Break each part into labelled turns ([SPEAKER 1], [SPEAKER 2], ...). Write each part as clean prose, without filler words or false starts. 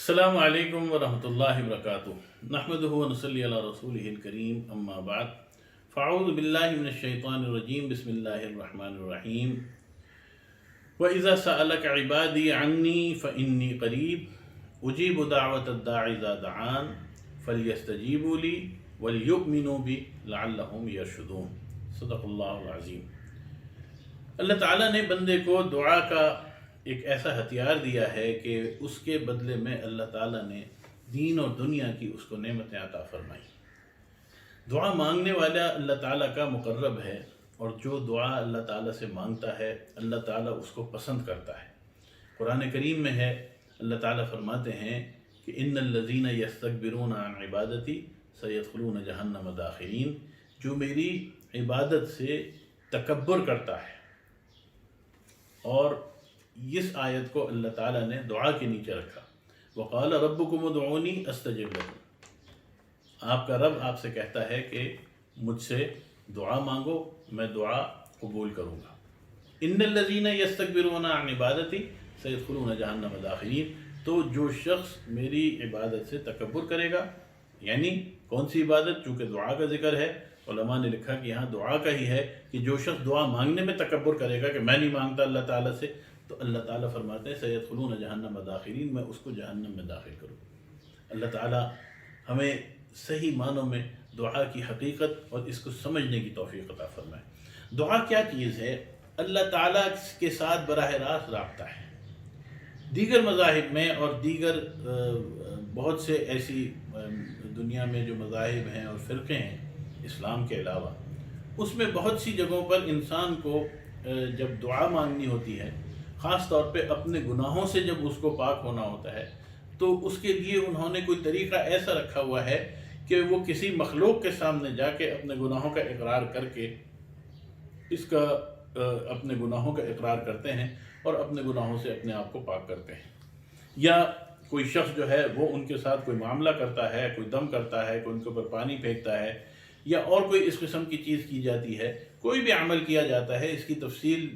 [SPEAKER 1] السلام علیکم ورحمۃ اللہ وبرکاتہ نحمدہ ونصلی علی رسولہ الکریم اما بعد فاعوذ باللہ من الشیطان الرجیم بسم اللہ الرحمن الرحیم وَإِذَا سَأَلَكَ عِبَادِي عَنِّي فَإِنِّي قَرِيبٌ أُجِيبُ دَعْوَةَ الدَّاعِ إِذَا دَعَانِ فَلْيَسْتَجِيبُوا لِي وَلْيُؤْمِنُوا بِي لَعَلَّهُمْ يَرْشُدُونَ صدق اللہ العظیم۔ اللہ تعالیٰ نے بندے کو دعا کا ایک ایسا ہتھیار دیا ہے کہ اس کے بدلے میں اللہ تعالیٰ نے دین اور دنیا کی اس کو نعمتیں عطا فرمائی۔ دعا مانگنے والا اللہ تعالیٰ کا مقرب ہے، اور جو دعا اللہ تعالیٰ سے مانگتا ہے اللہ تعالیٰ اس کو پسند کرتا ہے۔ قرآن کریم میں ہے، اللہ تعالیٰ فرماتے ہیں کہ ان الذین یستکبرون عن عبادتی سیدخلون جہنم داخرین، جو میری عبادت سے تکبر کرتا ہے۔ اور اس آیت کو اللہ تعالیٰ نے دعا کے نیچے رکھا، وقال ربکم ادعونی استجب لکم، آپ کا رب آپ سے کہتا ہے کہ مجھ سے دعا مانگو، میں دعا قبول کروں گا۔ ان الذین یستکبرون عن عبادتی سیدخلون جہنم داخرین، تو جو شخص میری عبادت سے تکبر کرے گا، یعنی کون سی عبادت؟ چونکہ دعا کا ذکر ہے، علماء نے لکھا کہ یہاں دعا کا ہی ہے کہ جو شخص دعا مانگنے میں تکبر کرے گا کہ میں نہیں مانگتا اللہ تعالیٰ سے، تو اللہ تعالیٰ فرماتے ہیں سیدخلون جہنم داخرین، میں اس کو جہنم میں داخل کروں۔ اللہ تعالیٰ ہمیں صحیح معنوں میں دعا کی حقیقت اور اس کو سمجھنے کی توفیق عطا فرمائے۔ دعا کیا چیز ہے؟ اللہ تعالیٰ کے ساتھ براہ راست رابطہ ہے۔ دیگر مذاہب میں اور دیگر بہت سے ایسی دنیا میں جو مذاہب ہیں اور فرقے ہیں اسلام کے علاوہ، اس میں بہت سی جگہوں پر انسان کو جب دعا مانگنی ہوتی ہے، خاص طور پہ اپنے گناہوں سے جب اس کو پاک ہونا ہوتا ہے، تو اس کے لیے انہوں نے کوئی طریقہ ایسا رکھا ہوا ہے کہ وہ کسی مخلوق کے سامنے جا کے اپنے گناہوں کا اقرار کر کے اپنے گناہوں کا اقرار کرتے ہیں اور اپنے گناہوں سے اپنے آپ کو پاک کرتے ہیں۔ یا کوئی شخص جو ہے وہ ان کے ساتھ کوئی معاملہ کرتا ہے، کوئی دم کرتا ہے، کوئی ان کے اوپر پانی پھینکتا ہے، یا اور کوئی اس قسم کی چیز کی جاتی ہے، کوئی بھی عمل کیا جاتا ہے۔ اس کی تفصیل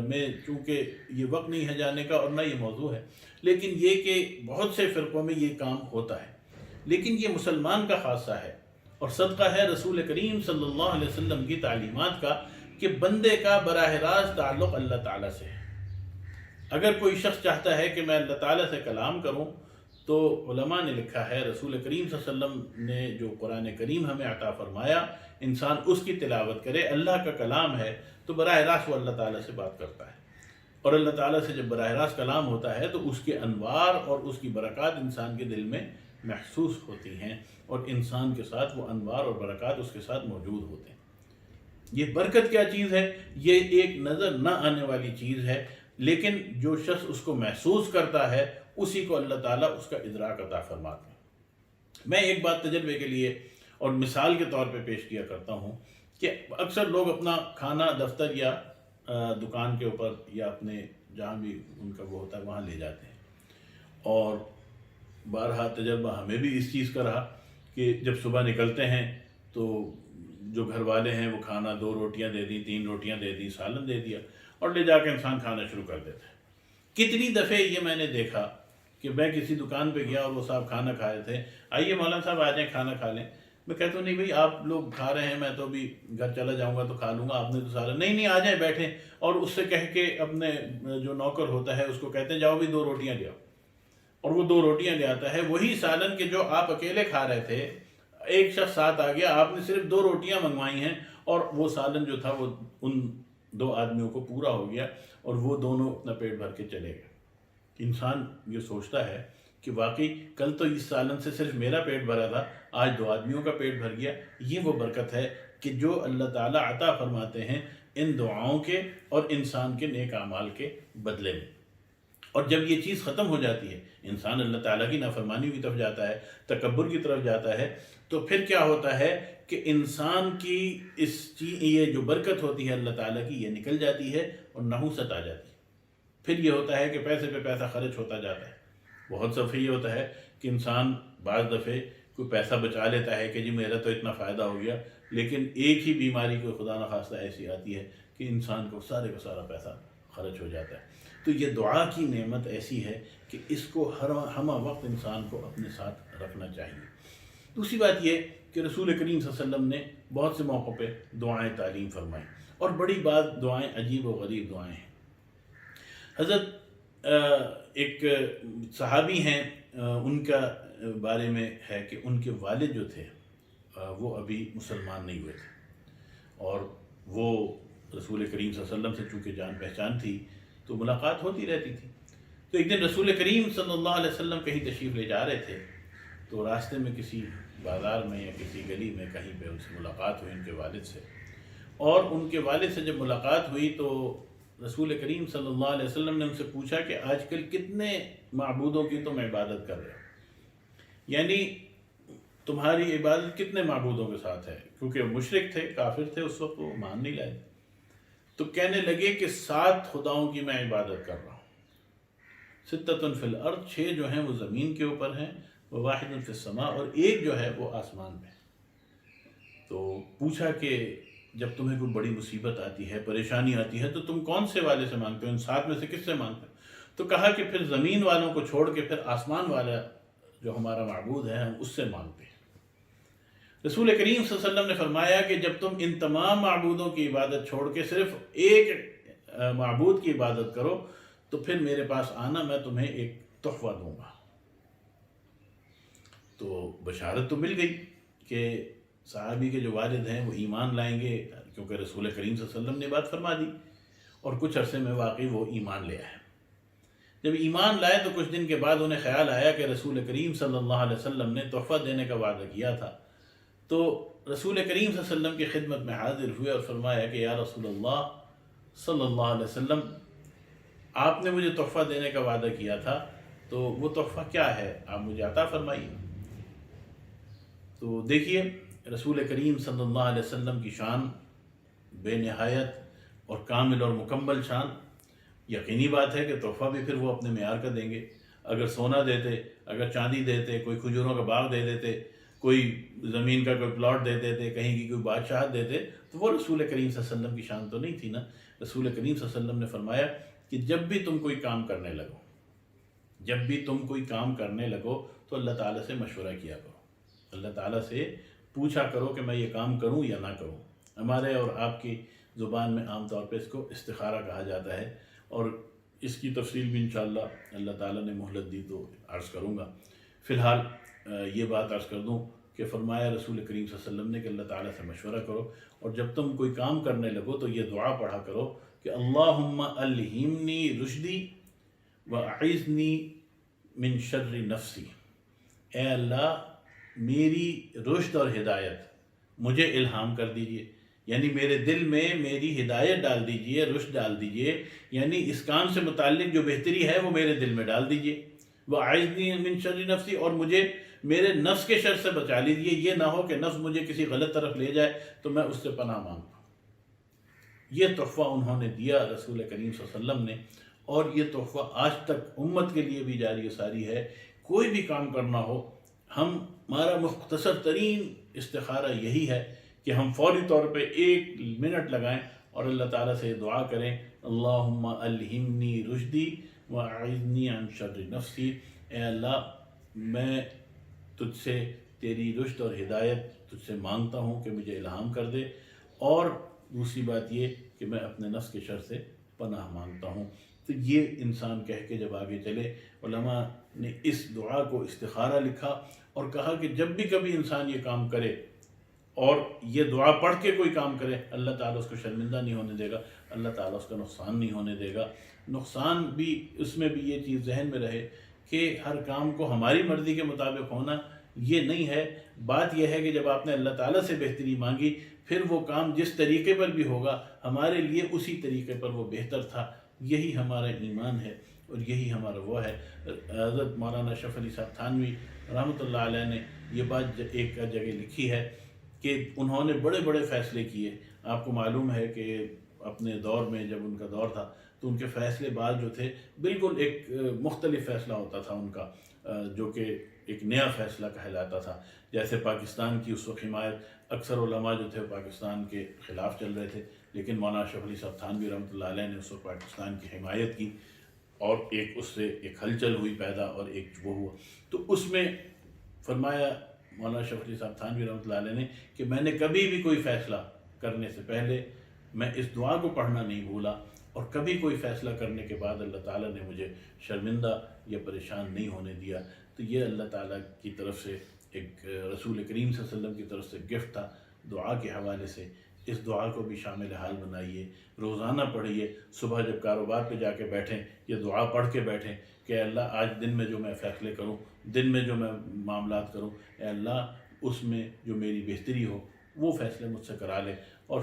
[SPEAKER 1] میں چونکہ یہ وقت نہیں ہے جانے کا اور نہ یہ موضوع ہے، لیکن یہ کہ بہت سے فرقوں میں یہ کام ہوتا ہے، لیکن یہ مسلمان کا خاصہ ہے، اور صدقہ ہے رسول کریم صلی اللہ علیہ وسلم کی تعلیمات کا کہ بندے کا براہ راست تعلق اللہ تعالیٰ سے ہے۔ اگر کوئی شخص چاہتا ہے کہ میں اللہ تعالیٰ سے کلام کروں، تو علماء نے لکھا ہے رسول کریم صلی اللہ علیہ وسلم نے جو قرآن کریم ہمیں عطا فرمایا، انسان اس کی تلاوت کرے، اللہ کا کلام ہے، تو براہ راست وہ اللہ تعالیٰ سے بات کرتا ہے۔ اور اللہ تعالیٰ سے جب براہ راست کلام ہوتا ہے تو اس کے انوار اور اس کی برکات انسان کے دل میں محسوس ہوتی ہیں، اور انسان کے ساتھ وہ انوار اور برکات اس کے ساتھ موجود ہوتے ہیں۔ یہ برکت کیا چیز ہے؟ یہ ایک نظر نہ آنے والی چیز ہے، لیکن جو شخص اس کو محسوس کرتا ہے اسی کو اللہ تعالیٰ اس کا ادراک عطا فرماتے ہیں۔ میں ایک بات تجربے کے لیے اور مثال کے طور پہ پیش کیا کرتا ہوں کہ اکثر لوگ اپنا کھانا دفتر یا دکان کے اوپر یا اپنے جہاں بھی ان کا وہ ہوتا ہے وہاں لے جاتے ہیں، اور بارہا تجربہ ہمیں بھی اس چیز کا رہا کہ جب صبح نکلتے ہیں تو جو گھر والے ہیں وہ کھانا 2 روٹیاں دے دی، 3 روٹیاں دے دی، سالن دے دیا، اور لے جا کے انسان کھانا شروع کر دیتا ہے۔ کتنی دفعہ یہ میں نے دیکھا کہ میں کسی دکان پہ گیا اور وہ صاحب کھانا کھائے تھے، آئیے مولانا صاحب آ جائیں کھانا کھا لیں۔ میں کہتا ہوں نہیں بھائی، آپ لوگ کھا رہے ہیں، میں تو ابھی گھر چلا جاؤں گا تو کھا لوں گا، آپ نے تو سارا نہیں آ جائیں بیٹھیں، اور اس سے کہہ کے اپنے جو نوکر ہوتا ہے اس کو کہتے ہیں جاؤ بھی 2 روٹیاں لے آؤ، اور وہ 2 روٹیاں لے آتا ہے۔ وہی سالن کہ جو آپ اکیلے کھا رہے تھے، ایک شخص ساتھ آ گیا، آپ نے صرف 2 روٹیاں منگوائی ہیں، اور وہ سالن جو تھا وہ ان 2 آدمیوں کو پورا ہو گیا، اور وہ دونوں اپنا پیٹ بھر کے چلے گئے۔ انسان یہ سوچتا ہے کہ واقعی کل تو اس سالن سے صرف میرا پیٹ بھرا تھا، آج 2 آدمیوں کا پیٹ بھر گیا۔ یہ وہ برکت ہے کہ جو اللہ تعالیٰ عطا فرماتے ہیں ان دعاؤں کے اور انسان کے نیک اعمال کے بدلے میں۔ اور جب یہ چیز ختم ہو جاتی ہے، انسان اللہ تعالیٰ کی نافرمانی کی طرف جاتا ہے، تکبر کی طرف جاتا ہے، تو پھر کیا ہوتا ہے کہ انسان کی یہ جو برکت ہوتی ہے اللہ تعالیٰ کی، یہ نکل جاتی ہے اور نحوست آ جاتی ہے۔ پھر یہ ہوتا ہے کہ پیسے پہ پیسہ خرچ ہوتا جاتا ہے۔ بہت دفعہ یہ ہوتا ہے کہ انسان بعض دفعے کوئی پیسہ بچا لیتا ہے کہ جی میرا تو اتنا فائدہ ہو گیا، لیکن ایک ہی بیماری کوئی خدا نخواستہ ایسی آتی ہے کہ انسان کو سارے کا سارا پیسہ خرچ ہو جاتا ہے۔ تو یہ دعا کی نعمت ایسی ہے کہ اس کو ہر ہمہ وقت انسان کو اپنے ساتھ رکھنا چاہیے۔ دوسری بات یہ کہ رسول کریم صلی اللہ علیہ وسلم نے بہت سے موقعوں پہ دعائیں تعلیم فرمائی، اور بڑی بات دعائیں عجیب و غریب دعائیں ہیں۔ حضرت ایک صحابی ہیں، ان کا بارے میں ہے کہ ان کے والد جو تھے وہ ابھی مسلمان نہیں ہوئے تھے، اور وہ رسول کریم صلی اللہ علیہ وسلم سے چونکہ جان پہچان تھی تو ملاقات ہوتی رہتی تھی۔ تو ایک دن رسول کریم صلی اللہ علیہ وسلم کہیں تشریف لے جا رہے تھے، تو راستے میں کسی بازار میں یا کسی گلی میں کہیں پہ ان سے ملاقات ہوئی ان کے والد سے، اور ان کے والد سے جب ملاقات ہوئی تو رسول کریم صلی اللہ علیہ وسلم نے ان سے پوچھا کہ آج کل کتنے معبودوں کی تم عبادت کر رہے ہو، یعنی تمہاری عبادت کتنے معبودوں کے ساتھ ہے، کیونکہ مشرک تھے، کافر تھے اس وقت، وہ مان نہیں لائے۔ تو کہنے لگے کہ 7 خداؤں کی میں عبادت کر رہا ہوں، 6 فی الارض، 6 جو ہیں وہ زمین کے اوپر ہیں، وواحد فی السماء، اور ایک جو ہے وہ آسمان میں۔ تو پوچھا کہ جب تمہیں کوئی بڑی مصیبت آتی ہے، پریشانی آتی ہے، تو تم کون سے والے سے مانگتے ہو، ان 7 میں سے کس سے مانگتے ہو؟ تو کہا کہ پھر زمین والوں کو چھوڑ کے پھر آسمان والا جو ہمارا معبود ہے ہم اس سے مانگتے ہیں۔ رسول کریم صلی اللہ علیہ وسلم نے فرمایا کہ جب تم ان تمام معبودوں کی عبادت چھوڑ کے صرف ایک معبود کی عبادت کرو تو پھر میرے پاس آنا، میں تمہیں ایک تحفہ دوں گا۔ تو بشارت تو مل گئی کہ صحابی کے جو والد ہیں وہ ایمان لائیں گے، کیونکہ رسول کریم صلی اللہ علیہ وسلم نے بات فرما دی، اور کچھ عرصے میں واقعی وہ ایمان لے آئے۔ جب ایمان لائے تو کچھ دن کے بعد انہیں خیال آیا کہ رسول کریم صلی اللہ علیہ وسلم نے تحفہ دینے کا وعدہ کیا تھا، تو رسول کریم صلی اللہ علیہ وسلم کی خدمت میں حاضر ہوئے اور فرمایا کہ یا رسول اللہ صلی اللہ علیہ وسلم، آپ نے مجھے تحفہ دینے کا وعدہ کیا تھا، تو وہ تحفہ کیا ہے، آپ مجھے عطا فرمائیے۔ تو دیکھیے رسول کریم صلی اللہ علیہ وسلم کی شان بے نہایت اور کامل اور مکمل شان۔ یقینی بات ہے کہ تحفہ بھی پھر وہ اپنے معیار کا دیں گے۔ اگر سونا دیتے، اگر چاندی دیتے، کوئی کھجوروں کا باغ دے دیتے، کوئی زمین کا کوئی پلاٹ دے دیتے، کہیں کی کوئی بادشاہت دیتے، تو وہ رسول کریم صلی اللہ علیہ وسلم کی شان تو نہیں تھی نا۔ رسول کریم صلی اللہ علیہ وسلم نے فرمایا کہ جب بھی تم کوئی کام کرنے لگو، جب بھی تم کوئی کام کرنے لگو تو اللہ تعالیٰ سے مشورہ کیا کرو، اللہ تعالیٰ سے پوچھا کرو کہ میں یہ کام کروں یا نہ کروں۔ ہمارے اور آپ کی زبان میں عام طور پہ اس کو استخارہ کہا جاتا ہے، اور اس کی تفصیل بھی انشاءاللہ اللہ تعالیٰ نے مہلت دی تو عرض کروں گا۔ فی الحال یہ بات عرض کر دوں کہ فرمایا رسول کریم صلی اللہ علیہ وسلم نے کہ اللہ تعالیٰ سے مشورہ کرو، اور جب تم کوئی کام کرنے لگو تو یہ دعا پڑھا کرو کہ اللہم الہمنی رشدی واعذنی من شر نفسی، اے اللہ میری رشد اور ہدایت مجھے الہام کر دیجئے، یعنی میرے دل میں میری ہدایت ڈال دیجئے، رشد ڈال دیجئے، یعنی اس کام سے متعلق جو بہتری ہے وہ میرے دل میں ڈال دیجئے، وَأَعِذْنِي مِن شَرِّ نَفْسِي، اور مجھے میرے نفس کے شر سے بچا لیجئے، یہ نہ ہو کہ نفس مجھے کسی غلط طرف لے جائے تو میں اس سے پناہ مانگوں۔ یہ تحفہ انہوں نے دیا رسول کریم صلی اللہ علیہ وسلم نے، اور یہ تحفہ آج تک امت کے لیے بھی جاری و ساری ہے۔ کوئی بھی کام کرنا ہو، ہمارا مختصر ترین استخارہ یہی ہے کہ ہم فوری طور پہ 1 منٹ لگائیں اور اللہ تعالیٰ سے دعا کریں، اللہم الہمنی رشدی واعذنی عن شر نفسی، اے اللہ میں تجھ سے تیری رشد اور ہدایت تجھ سے مانگتا ہوں کہ مجھے الہام کر دے، اور دوسری بات یہ کہ میں اپنے نفس کے شر سے پناہ مانگتا ہوں۔ تو یہ انسان کہہ کے جب آگے چلے، علماء نے اس دعا کو استخارہ لکھا اور کہا کہ جب بھی کبھی انسان یہ کام کرے اور یہ دعا پڑھ کے کوئی کام کرے، اللہ تعالیٰ اس کو شرمندہ نہیں ہونے دے گا، اللہ تعالیٰ اس کا نقصان نہیں ہونے دے گا۔ نقصان بھی اس میں بھی یہ چیز ذہن میں رہے کہ ہر کام کو ہماری مرضی کے مطابق ہونا یہ نہیں ہے۔ بات یہ ہے کہ جب آپ نے اللہ تعالیٰ سے بہتری مانگی، پھر وہ کام جس طریقے پر بھی ہوگا ہمارے لیے اسی طریقے پر وہ بہتر تھا۔ یہی ہمارا ایمان ہے اور یہی ہمارا وہ ہے۔ حضرت مولانا اشرف علی صاحب تھانوی رحمۃ اللہ علیہ نے یہ بات ایک جگہ لکھی ہے کہ انہوں نے بڑے بڑے فیصلے کیے۔ آپ کو معلوم ہے کہ اپنے دور میں جب ان کا دور تھا تو ان کے فیصلے بعد جو تھے بالکل ایک مختلف فیصلہ ہوتا تھا ان کا، جو کہ ایک نیا فیصلہ کہلاتا تھا۔ جیسے پاکستان کی اس وقت حمایت، اکثر علماء جو تھے پاکستان کے خلاف چل رہے تھے، لیکن مولانا اشرف علی صاحب تھانوی رحمۃ اللہ علیہ نے اس وقت پاکستان کی حمایت کی اور ایک اس سے ایک ہلچل ہوئی پیدا اور ایک وہ ہوا. تو اس میں فرمایا مولانا اشرف علی صاحب تھانوی رحمۃ اللہ علیہ نے کہ میں نے کبھی بھی کوئی فیصلہ کرنے سے پہلے میں اس دعا کو پڑھنا نہیں بھولا، اور کبھی کوئی فیصلہ کرنے کے بعد اللہ تعالیٰ نے مجھے شرمندہ یا پریشان نہیں ہونے دیا. تو یہ اللہ تعالیٰ کی طرف سے ایک رسول کریم صلی اللہ علیہ وسلم کی طرف سے گفٹ تھا دعا کے حوالے سے. اس دعا کو بھی شامل حال بنائیے، روزانہ پڑھیے. صبح جب کاروبار پہ جا کے بیٹھیں یہ دعا پڑھ کے بیٹھیں کہ اے اللہ آج دن میں جو میں فیصلے کروں، دن میں جو میں معاملات کروں، اے اللہ اس میں جو میری بہتری ہو وہ فیصلے مجھ سے کرا لے، اور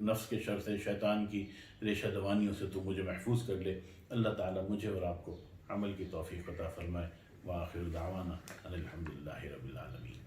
[SPEAKER 1] نفس کے شر سے، شیطان کی ریشہ دوانیوں سے تو مجھے محفوظ کر لے. اللہ تعالیٰ مجھے اور آپ کو عمل کی توفیق عطا فرمائے. وآخر دعوانا ان الحمد للہ رب العالمین.